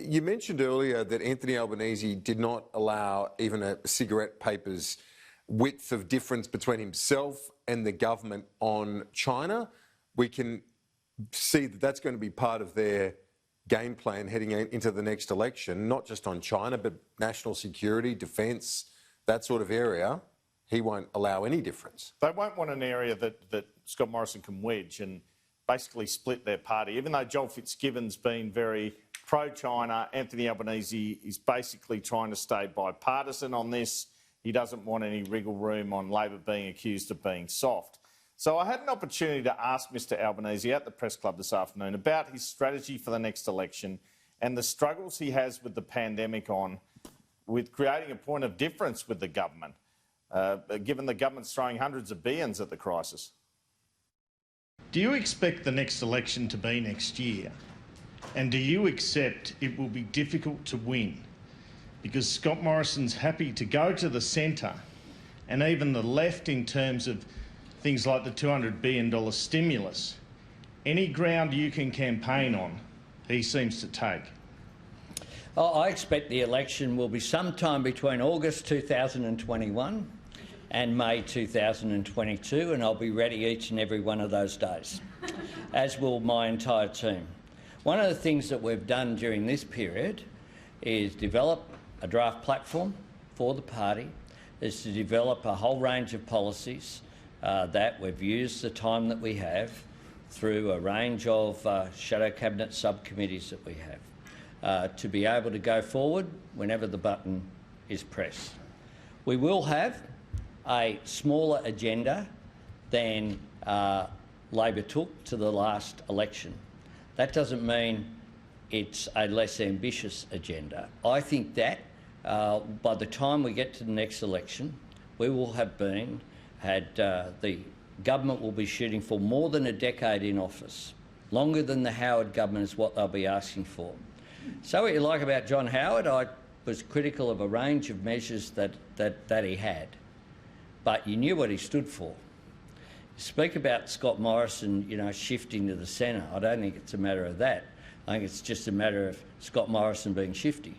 You mentioned earlier that Anthony Albanese did not allow even a cigarette paper's width of difference between himself and the government on China. We can see that that's going to be part of their game plan heading into the next election, not just on China, but national security, defence, that sort of area. He won't allow any difference. They won't want an area that Scott Morrison can wedge and basically split their party. Even though Joel Fitzgibbon's been very pro-China, Anthony Albanese is basically trying to stay bipartisan on this. He doesn't want any wriggle room on Labor being accused of being soft. So I had an opportunity to ask Mr Albanese at the press club this afternoon about his strategy for the next election and the struggles he has with the pandemic with creating a point of difference with the government, given the government's throwing hundreds of billions at the crisis. Do you expect the next election to be next year? And do you accept it will be difficult to win? Because Scott Morrison's happy to go to the centre and even the left in terms of things like the $200 billion stimulus. Any ground you can campaign on, he seems to take. I expect the election will be sometime between August 2021 and May 2022, and I'll be ready each and every one of those days, as will my entire team. One of the things that we've done during this period is develop a draft platform for the party, is to develop a whole range of policies that we've used the time that we have through a range of shadow cabinet subcommittees that we have to be able to go forward whenever the button is pressed. We will have a smaller agenda than Labor took to the last election. That doesn't mean it's a less ambitious agenda. I think that by the time we get to the next election, we will have the government will be shooting for more than a decade in office, longer than the Howard government is what they'll be asking for. So what you like about John Howard, I was critical of a range of measures that he had, but you knew what he stood for. You speak about Scott Morrison, shifting to the centre. I don't think it's a matter of that. I think it's just a matter of Scott Morrison being shifty.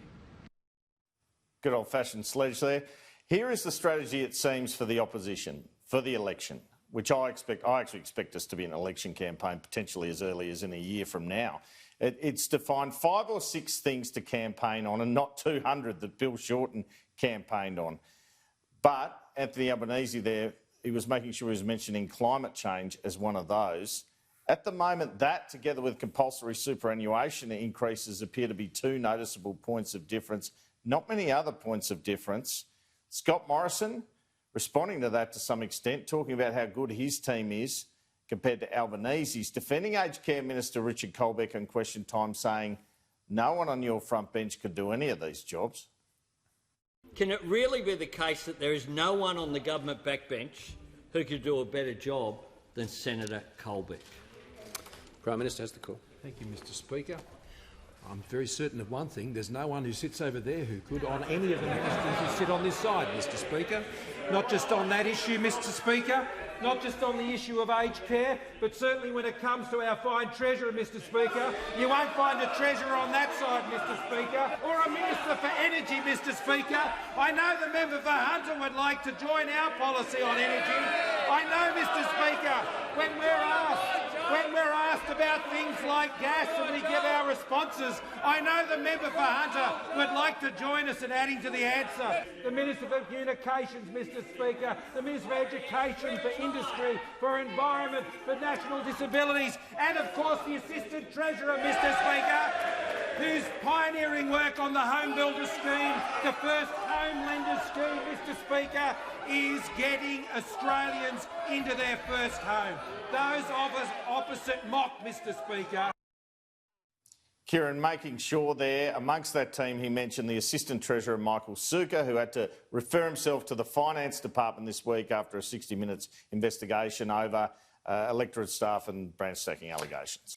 Good old-fashioned sledge there. Here is the strategy, it seems, for the opposition for the election, which I actually expect us to be an election campaign potentially as early as in a year from now. It's to find 5 or 6 things to campaign on and not 200 that Bill Shorten campaigned on. But Anthony Albanese there, he was making sure he was mentioning climate change as one of those. At the moment, that together with compulsory superannuation increases appear to be 2 noticeable points of difference, not many other points of difference. Scott Morrison responding to that to some extent, talking about how good his team is compared to Albanese's, defending Aged Care Minister Richard COLBECK on Question Time, saying no one on your front bench could do any of these jobs. Can it really be the case that there is no one on the government backbench who could do a better job than Senator COLBECK? Prime Minister has the call. Thank you, Mr Speaker. I'm very certain of one thing. There's no one who sits over there who could on any of the ministers who sit on this side, Mr Speaker. Not just on that issue, Mr Speaker, not just on the issue of aged care, but certainly when it comes to our fine treasurer, Mr Speaker. You won't find a treasurer on that side, Mr Speaker, or a Minister for Energy, Mr Speaker. I know the member for Hunter would like to join our policy on energy. I know, Mr Speaker, when we're asked about things like gas and we give our responses, I know the member for Hunter would like to join us in adding to the answer. The Minister for Communications, Mr Speaker, the Minister for Education, for Industry, for Environment, for National Disabilities, and of course the Assistant Treasurer, Mr Speaker, whose pioneering work on the Home Builder Scheme, the first home lender scheme, Mr Speaker, is getting Australians into their first home. Those of us opposite mock, Mr Speaker. Kieran, making sure there, amongst that team, he mentioned the Assistant Treasurer, Michael Suka, who had to refer himself to the Finance Department this week after a 60 minutes investigation over electorate staff and branch stacking allegations.